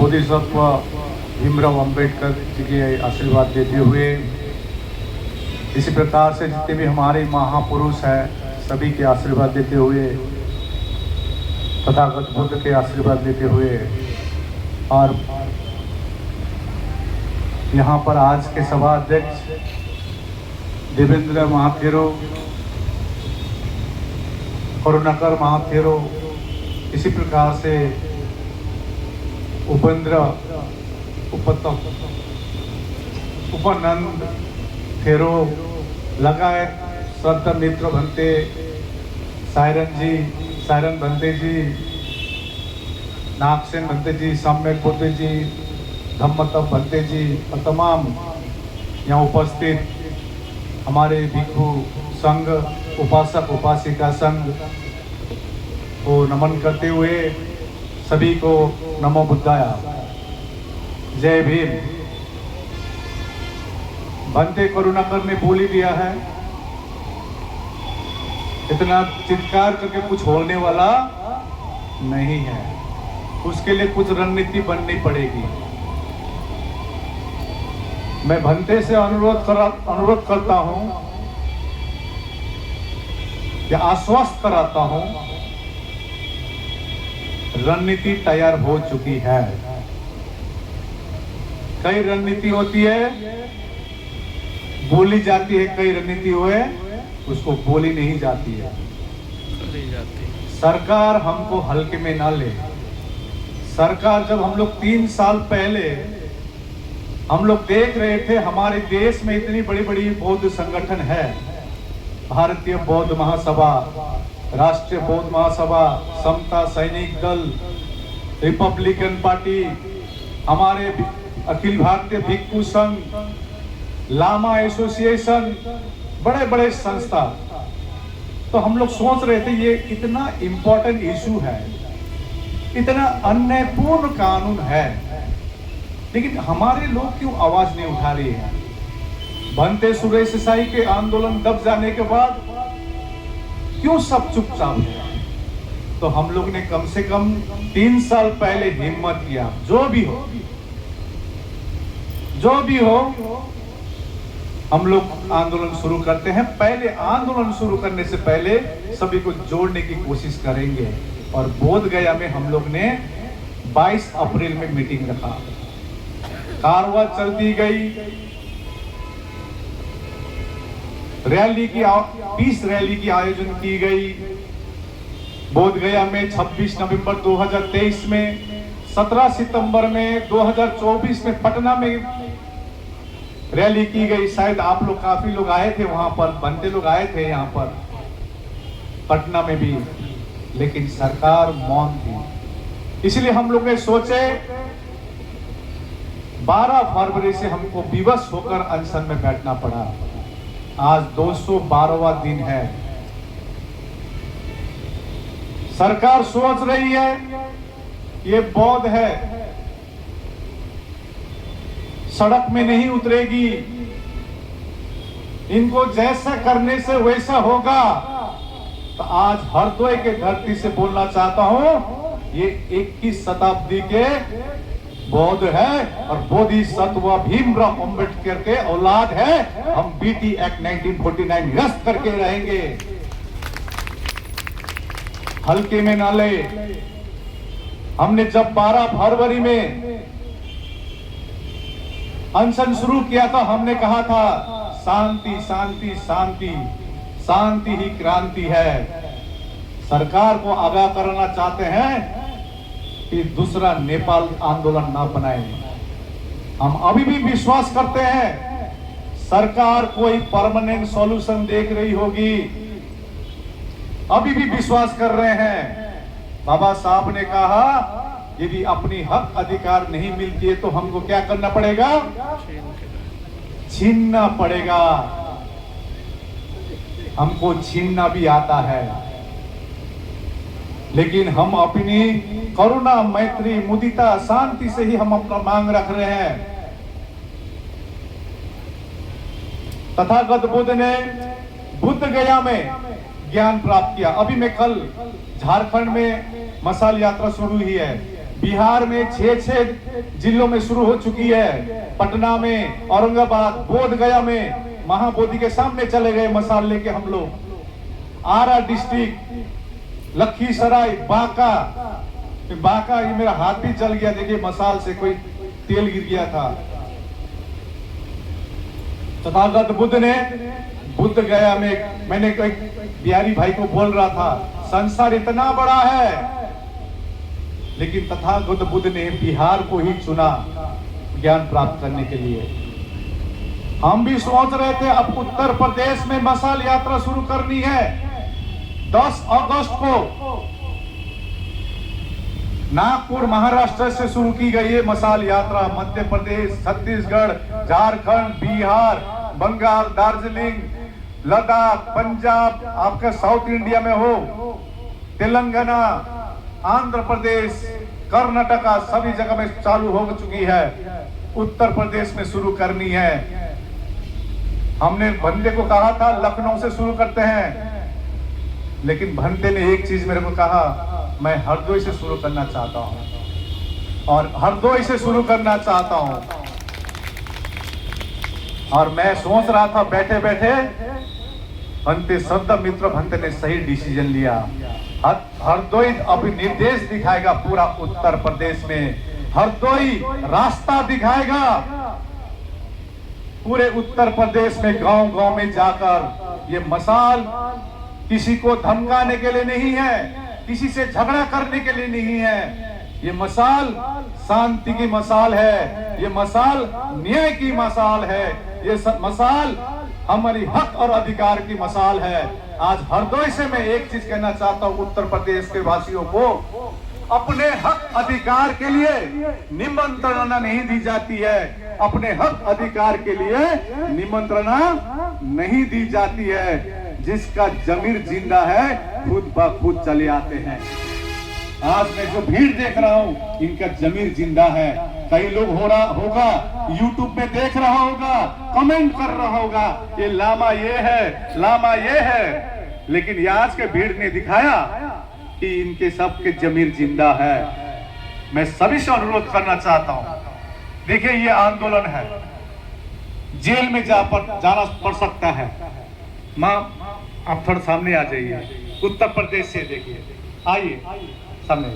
बोधिसत्व भीमराव अंबेडकर जी के आशीर्वाद देते हुए, इसी प्रकार से जितने भी हमारे महापुरुष हैं सभी के आशीर्वाद देते हुए, तथागत बुद्ध के आशीर्वाद देते हुए, और यहाँ पर आज के सभा अध्यक्ष देवेंद्र महाथेरो, करुणाकर महाथेरो, इसी प्रकार से उपानंद थेरो लगायत श्रद्धा मित्र भंते, सायरन भंते जी, नागसेन भंते जी, सम्यक भंते जी, धम्मतप भंते जी और तमाम यहाँ उपस्थित हमारे भिक्षु संघ, उपासक उपासिका संघ को नमन करते हुए सभी को नमो बुद्धाय, जय भीम। भंते करुणाकर ने बोल ही दिया है, इतना चित्कार करके कुछ होने वाला नहीं है, उसके लिए कुछ रणनीति बननी पड़ेगी। मैं भंते से अनुरोध करता हूं या आश्वस्त कराता हूं, रणनीति तैयार हो चुकी है। कई रणनीति होती है बोली जाती है, कई रणनीति हुए उसको बोली नहीं जाती है। सरकार हमको हल्के में ना ले। सरकार जब हम लोग 3 साल पहले हम लोग देख रहे थे हमारे देश में इतनी बड़ी बड़ी बौद्ध संगठन है, भारतीय बौद्ध महासभा, राष्ट्रीय बौद्ध महासभा, समता सैनिक दल, रिपब्लिकन पार्टी, हमारे अखिल भारतीय भिक्षु संघ, लामा एसोसिएशन, बड़े बड़े संस्था। तो हम लोग सोच रहे थे ये इतना इंपॉर्टेंट इशू है, इतना अन्यायपूर्ण कानून है, लेकिन हमारे लोग क्यों आवाज नहीं उठा रहे हैं। भंते सुरेश साई के आंदोलन दब जाने के बाद क्यों सब चुपचाप है। तो हम लोग ने कम से कम 3 साल पहले हिम्मत किया, जो भी हो हम लोग आंदोलन शुरू करते हैं। पहले आंदोलन शुरू करने से पहले सभी को जोड़ने की कोशिश करेंगे। और बोध गया में हम लोग ने 22 अप्रैल में मीटिंग रखा, कारवां चलती गई, पीस रैली की आयोजन की गई बोध गया में 26 नवंबर 2023 में, 17 सितंबर में, 2024 में पटना में रैली की गई। शायद आप लोग काफी लोग आए थे वहां पर, बनते लोग आए थे यहाँ पर पटना में भी, लेकिन सरकार मौन थी। इसलिए हम लोग ने सोचे 12 फरवरी से हमको विवश होकर अनशन में बैठना पड़ा। आज 212वां दिन है। सरकार सोच रही है ये बौद्ध है, सड़क में नहीं उतरेगी, इनको जैसा करने से वैसा होगा। तो आज हरदोई के धरती से बोलना चाहता हूं, ये 21 शताब्दी के बौद्ध है और बोधिसत्व भीमराव अंबेडकर के औलाद है। हम बीटी एक्ट 1949 निरस्त करके रहेंगे, हल्के में ना ले। हमने जब 12 फरवरी में अनशन शुरू किया था, हमने कहा था शांति शांति शांति, शांति ही क्रांति है। सरकार को आगाह करना चाहते हैं कि दूसरा नेपाल आंदोलन ना बनाए। हम अभी भी विश्वास करते हैं सरकार कोई परमानेंट सॉल्यूशन देख रही होगी, अभी भी विश्वास कर रहे हैं। बाबा साहब ने कहा यदि अपनी हक अधिकार नहीं मिलती है तो हमको क्या करना पड़ेगा, छीनना पड़ेगा। हमको छीनना भी आता है, लेकिन हम अपनी करुणा, मैत्री, मुदिता, शांति से ही हम अपना मांग रख रहे हैं। तथागत बुद्ध ने बुद्ध गया में ज्ञान प्राप्त किया। अभी मैं कल झारखंड में मशाल यात्रा शुरू हुई है, बिहार में 6 जिलों में शुरू हो चुकी है। पटना में, औरंगाबाद, बोध गया में महाबोधि के सामने चले गए मसाल लेके हम लोग। आरा डिस्ट्रिक्ट, लखीसराय, बांका, ये मेरा हाथ भी जल गया, देखिए मसाल से कोई तेल गिर गया था। तथागत बुद्ध ने बुद्ध गया में, मैंने बिहारी भाई को बोल रहा था, संसार इतना बड़ा है, लेकिन तथागत बुद्ध ने बिहार को ही चुना ज्ञान प्राप्त करने के लिए। हम भी सोच रहे थे अब उत्तर प्रदेश में मसाल यात्रा शुरू करनी है। 10 अगस्त को नागपुर, महाराष्ट्र से शुरू की गई है मसाल यात्रा। मध्य प्रदेश, छत्तीसगढ़, झारखंड, बिहार, बंगाल, दार्जिलिंग, लद्दाख, पंजाब, आपका साउथ इंडिया में हो, तेलंगाना, आंध्र प्रदेश, कर्नाटका, सभी जगह में चालू हो चुकी है। उत्तर प्रदेश में शुरू करनी है। हमने भंते को कहा था लखनऊ से शुरू करते हैं, लेकिन भंते ने एक चीज मेरे को कहा, मैं हरदोई से शुरू करना चाहता हूं, और हरदोई से शुरू करना चाहता हूं। और मैं सोच रहा था बैठे बैठे, भंते श्रद्धा मित्र भंते ने सही डिसीजन लिया। हरदोई अभी निर्देश दिखाएगा पूरा उत्तर प्रदेश में, हरदोई रास्ता दिखाएगा पूरे उत्तर प्रदेश में। गांव गांव में जाकर ये मसाल किसी को धमकाने के लिए नहीं है, किसी से झगड़ा करने के लिए नहीं है। ये मसाल शांति की मसाल है, ये मसाल न्याय की मसाल है, ये मसाल हमारी हक और अधिकार की मसाल है। आज हरदोई से मैं एक चीज कहना चाहता हूं उत्तर प्रदेश के वासियों को, अपने हक अधिकार के लिए निमंत्रणा नहीं दी जाती है, अपने हक अधिकार के लिए निमंत्रणा नहीं दी जाती है। जिसका जमीर जिंदा है खुद ब खुद चले आते हैं। आज मैं जो भीड़ देख रहा हूं, इनका जमीर जिंदा है। कई लोग होगा यूट्यूब में देख रहा होगा, कमेंट कर रहा होगा, ये लामा ये है, लामा ये है, लेकिन आज के भीड़ ने दिखाया कि इनके सबके जमीर जिंदा है। मैं सभी से अनुरोध करना चाहता हूं, देखिए ये आंदोलन है, जेल में जाना पड़ सकता है। मां आप थोड़ा सामने आ जाइए, उत्तर प्रदेश से देखिए, आइए सामने।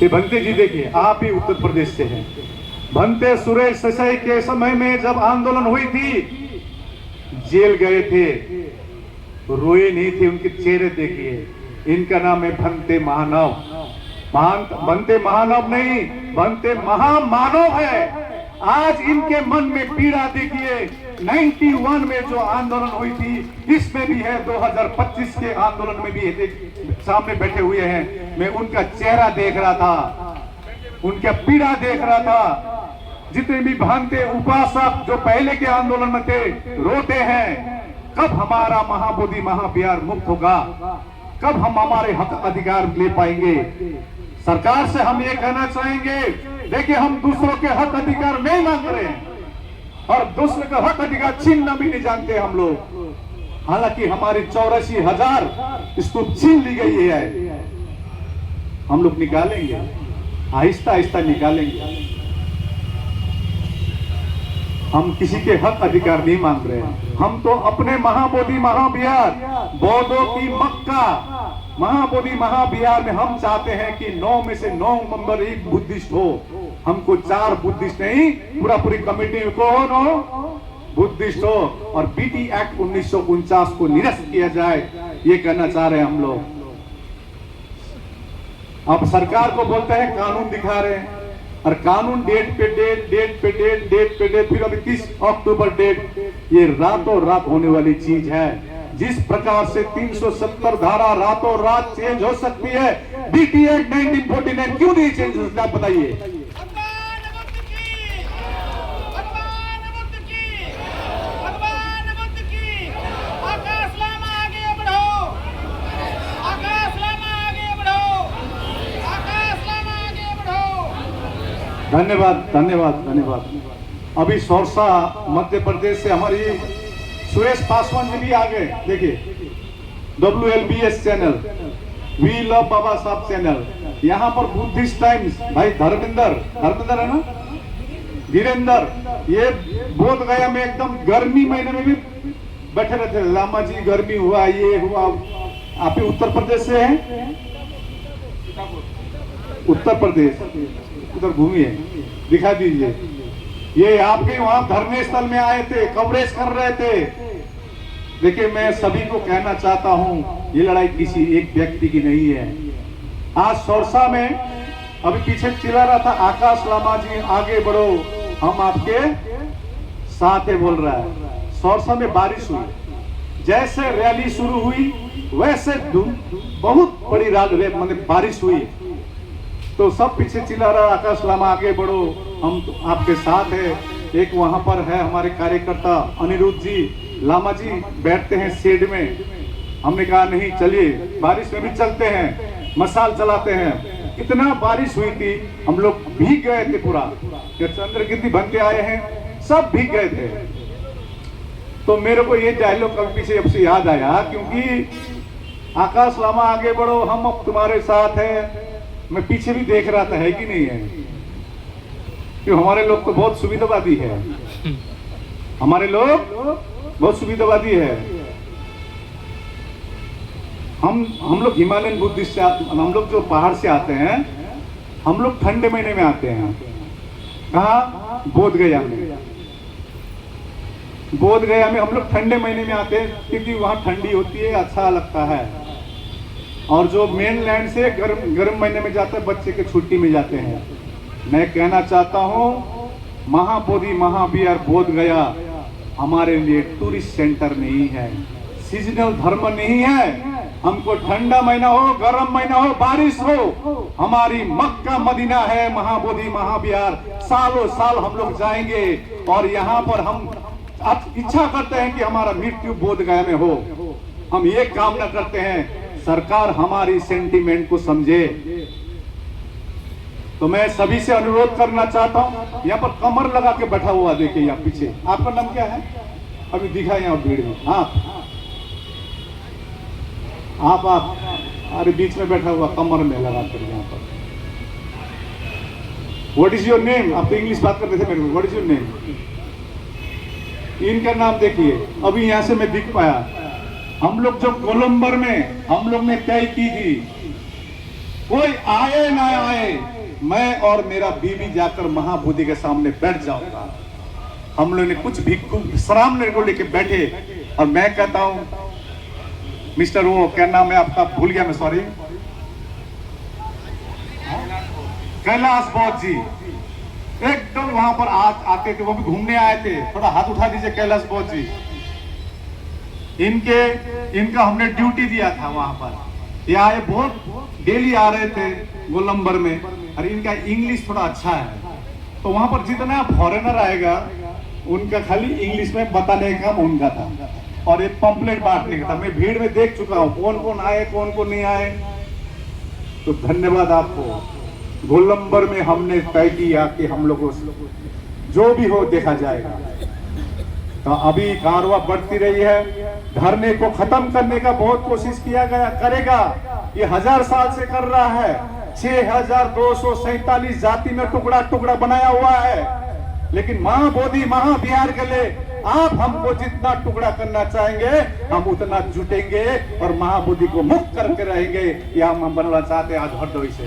ये भंते जी देखिए, आप भी उत्तर प्रदेश से हैं। भंते सुरेश ससाई के समय में जब आंदोलन हुई थी, जेल गए थे, रोए नहीं थे, उनके चेहरे देखिए। इनका नाम है भंते महानव। भंते महानव नहीं, भंते महामानव है। आज इनके मन में पीड़ा देखिए। 91 में जो आंदोलन हुई थी, इसमें भी है, 2025 के आंदोलन में भी सामने बैठे हुए हैं। मैं उनका चेहरा देख रहा था, उनका पीड़ा देख रहा था। जितने भी भंते उपासक जो पहले के आंदोलन में थे, रोते हैं, कब हमारा महाबोधि महाबिहार मुक्त होगा, कब हम हमारे हक अधिकार ले पाएंगे। सरकार से हम ये कहना चाहेंगे, देखिए हम दूसरों के हक अधिकार नहीं मांग रहे हैं, और दूसरे का हक अधिकार छीनना भी नहीं जानते हम लोग। हालांकि हमारी 84,000 स्तूप छीन ली गई है, हम लोग निकालेंगे, आहिस्ता आहिस्ता निकालेंगे। हम किसी के हक अधिकार नहीं मांग रहे हैं, हम तो अपने महाबोधि महाबिहार, बौद्धों की मक्का महाबोधि महाबिहार में हम चाहते हैं कि 9 में से 9 मेंबर एक बुद्धिस्ट हो। हमको 4 बुद्धिस्ट नहीं, पूरी कमेटी को बुद्धिस्ट हो, और बीटी एक्ट 1949 को निरस्त किया जाए, ये कहना चाह रहे हैं हम लोग। अब सरकार को बोलते हैं कानून दिखा रहे हैं, और कानून डेट पे डेट, फिर अभी 30 अक्टूबर डेट, ये रातों रात होने वाली चीज है। जिस प्रकार से 370 धारा रातों रात चेंज हो सकती है, बीटी एक्ट 1949 क्यों नहीं चेंज हो सकता, बताइए। धन्यवाद धन्यवाद धन्यवाद। अभी सौरसा मध्य प्रदेश से हमारी सुरेश पासवान जी भी आ गए। देखिए WLBS चैनल, वी लव बाबा साहब चैनल, यहाँ पर बुद्धिस्ट टाइम्स भाई धर्मेंद्र है ना, वीरेंद्र, ये बोध गया में एकदम गर्मी महीने में भी बैठे रहते। लामा जी गर्मी हुआ, ये हुआ। आप ही उत्तर प्रदेश से हैं? उत्तर प्रदेश, उधर घूमिए, दिखा दीजिए। ये आपके वहां धरने स्थल में आए थे, कवरेज कर रहे थे। देखिए मैं सभी को कहना चाहता हूं, ये लड़ाई किसी एक व्यक्ति की नहीं है। आज सौरसा में अभी पीछे चिल्ला रहा था आकाश लामा जी आगे बढ़ो, हम आपके साथ है बोल रहा है। सौरसा में बारिश हुई, जैसे रैली शुरू हुई वैसे बहुत बड़ी मतलब बारिश हुई, तो सब पीछे चिल्ला रहा आकाश लामा आगे बढ़ो, हम तो आपके साथ है। एक वहां पर है हमारे कार्यकर्ता अनिरुद्ध जी, लामा जी बैठते हैं शेड में। हमने कहा नहीं चलिए बारिश में भी चलते हैं, मसाल चलाते हैं। इतना बारिश हुई थी, हम लोग भीग गए थे पूरा। चंद्रगिरी बनते आए हैं, सब भीग गए थे। तो मेरे को ये डायलॉग कल पीछे अब से याद आया, क्योंकि आकाश लामा आगे बढ़ो, हम अब तुम्हारे साथ हैं। मैं पीछे भी देख रहा था, है कि नहीं है? क्यों हमारे लोग तो बहुत सुविधावादी है, हमारे लोग बहुत सुविधावादी है। हम लोग हिमालयन बुद्धिस्ट, हम लोग जो पहाड़ से आते हैं, हम लोग ठंडे महीने में आते हैं। कहाँ? बोध गया में। बोध गया में हम लोग ठंडे महीने में आते हैं, क्योंकि वहां ठंडी होती है, अच्छा लगता है। और जो मेन लैंड से गर्म महीने में जाते हैं, बच्चे के छुट्टी में जाते हैं। मैं कहना चाहता हूँ, महाबोधि महाविहार बोध गया हमारे लिए टूरिस्ट सेंटर नहीं है, सीजनल धर्म नहीं है। हमको ठंडा महीना हो, गर्म महीना हो, बारिश हो, हमारी मक्का मदीना है महाबोधि महाविहार। सालों साल हम लोग जाएंगे और यहाँ पर हम इच्छा करते हैं कि हमारा मृत्यु बोध गया में हो। हम ये कामना करते हैं, सरकार हमारी सेंटीमेंट को समझे। तो मैं सभी से अनुरोध करना चाहता हूं, यहाँ पर कमर लगा के बैठा हुआ देखिए यहाँ पीछे, आपका नाम क्या है? अभी दिखा यहाँ भीड़ में। आप अरे बीच में बैठा हुआ कमर में लगा कर यहाँ पर। What is your name? आप तो इंग्लिश बात करते थे मेरे को। What is your name? इनका नाम देखिए, अभी यहाँ से मैं दिख पाया। हम लोग जो गोलंबर में हम लोग ने तय की थी, कोई आए ना आए, मैं और मेरा बीवी जाकर महाबोधि के सामने बैठ जाऊंगा। हम लोग ने कुछ भिक्षु श्राम को लेके बैठे, और मैं कहता हूं मिस्टर वो क्या नाम है आपका, भूल गया मैं, सॉरी, कैलाश बौद्ध जी एकदम वहां पर आते थे, वो भी घूमने आए थे। थोड़ा हाथ उठा दीजिए कैलाश बौद्ध जी। इनका हमने ड्यूटी दिया था वहां पर। ये आए, बहुत डेली आ रहे थे गोलंबर में, और इनका इंग्लिश थोड़ा अच्छा है, तो वहां पर जितना फॉरेनर आएगा उनका खाली इंग्लिश में बताने का काम उनका था, और एक पंपलेट बांटने का था। मैं भीड़ में देख चुका हूँ कौन कौन आए कौन कौन नहीं आए। तो धन्यवाद आपको। गोलंबर में हमने तय किया कि हम लोगों से जो भी हो देखा जाएगा। तो अभी कारवा बढ़ती रही है, धरने को खत्म करने का बहुत कोशिश किया गया, करेगा। ये 1000 साल से कर रहा है। 6247 जाति में टुकड़ा टुकड़ा बनाया हुआ है, लेकिन महाबोधि महाविहार के लिए आप हमको जितना टुकड़ा करना चाहेंगे हम उतना जुटेंगे और महाबोधि को मुक्त करके रहेंगे। ये हम बनना चाहते हैं आज हरदोई से।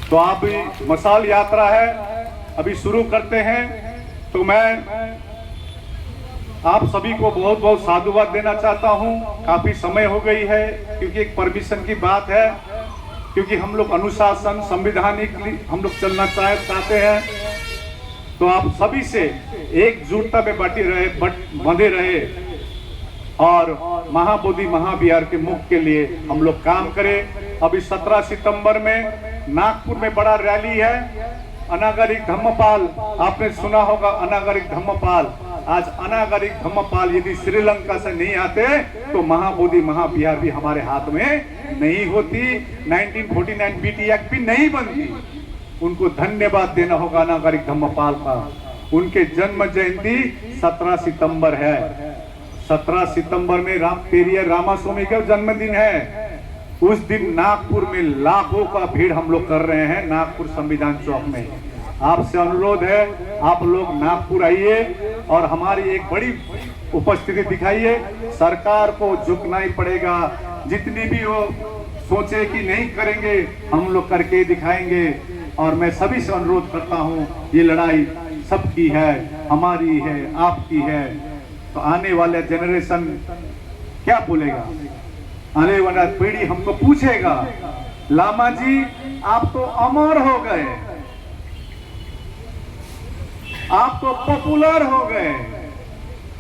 तो आप मसाल यात्रा है, अभी शुरू करते हैं। तो मैं आप सभी को बहुत बहुत साधुवाद देना चाहता हूं। काफी समय हो गई है, क्योंकि एक परमिशन की बात है, क्योंकि हम लोग अनुशासन संवैधानिक हम लोग चलना चाहते हैं। तो आप सभी से एकजुटता में बंधे रहे और महाबोधि महाविहार के मुख के लिए हम लोग काम करें। अभी 17 सितंबर में नागपुर में बड़ा रैली है। अनागरिक धम्मपाल, आपने सुना होगा अनागरिक धम्मपाल। आज अनागरिक धम्मपाल यदि श्रीलंका से नहीं आते तो महाबोधि महाविहार भी हमारे हाथ में नहीं होती, 1949 बीटी एक्ट भी नहीं बनती। उनको धन्यवाद देना होगा नागरिक धम्मपाल का। उनके जन्म जयंती 17 सितंबर है। 17 सितंबर में पेरियर रामास्वामी का जन्मदिन है। उस दिन नागपुर में लाखों का भीड़ हम लोग कर रहे हैं नागपुर संविधान चौक में। आपसे अनुरोध है, आप लोग नागपुर आइए और हमारी एक बड़ी उपस्थिति दिखाइए। सरकार को झुकना ही पड़ेगा। जितनी भी वो सोचे कि नहीं करेंगे, हम लोग करके दिखाएंगे। और मैं सभी से अनुरोध करता हूँ, ये लड़ाई सबकी है, हमारी है, आपकी है। तो आने वाले जनरेशन क्या बोलेगा? आने वाला पीढ़ी हमको पूछेगा, लामा जी आप तो अमर हो गए, आप तो पॉपुलर हो गए।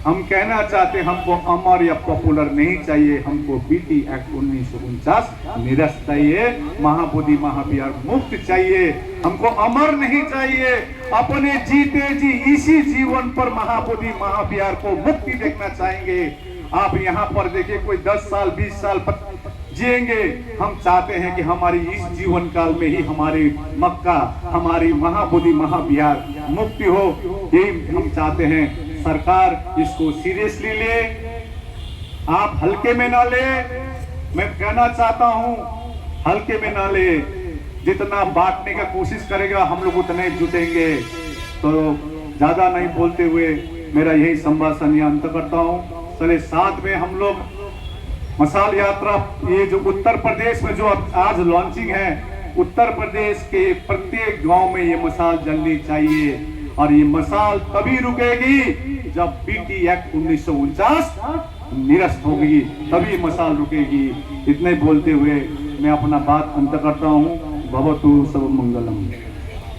हम कहना चाहते हमको अमर या पॉपुलर नहीं चाहिए, हमको बीटी एक्ट 1949 निरस्त चाहिए, महाबोधि महाविहार मुक्त चाहिए। हमको अमर नहीं चाहिए। अपने जीते जी इसी जीवन पर महाबोधि महाविहार को मुक्ति देखना चाहेंगे। आप यहाँ पर देखिए, कोई 10 साल 20 साल जिएंगे। हम चाहते हैं कि हमारी इस जीवन काल में ही हमारी मक्का, हमारी महाबोधि महाविहार मुक्ति हो, यही हम चाहते हैं। सरकार इसको सीरियसली ले, आप हल्के में ना ले। मैं कहना चाहता हूं, हल्के में ना ले। जितना बांटने का कोशिश करेगा हम लोग उतने जुटेंगे। तो ज्यादा नहीं बोलते हुए मेरा यही संभाषण यहाँ अंत करता हूं। चले साथ में हम लोग मशाल यात्रा, ये जो उत्तर प्रदेश में जो आज लॉन्चिंग है, उत्तर प्रदेश के प्रत्येक गांव में ये मशाल जलनी चाहिए। और ये मशाल तभी रुकेगी जब बीटी एक्ट 1949 निरस्त होगी, तभी मशाल रुकेगी। इतने बोलते हुए मैं अपना बात अंत करता हूँ। भवतु सर्वमंगलम।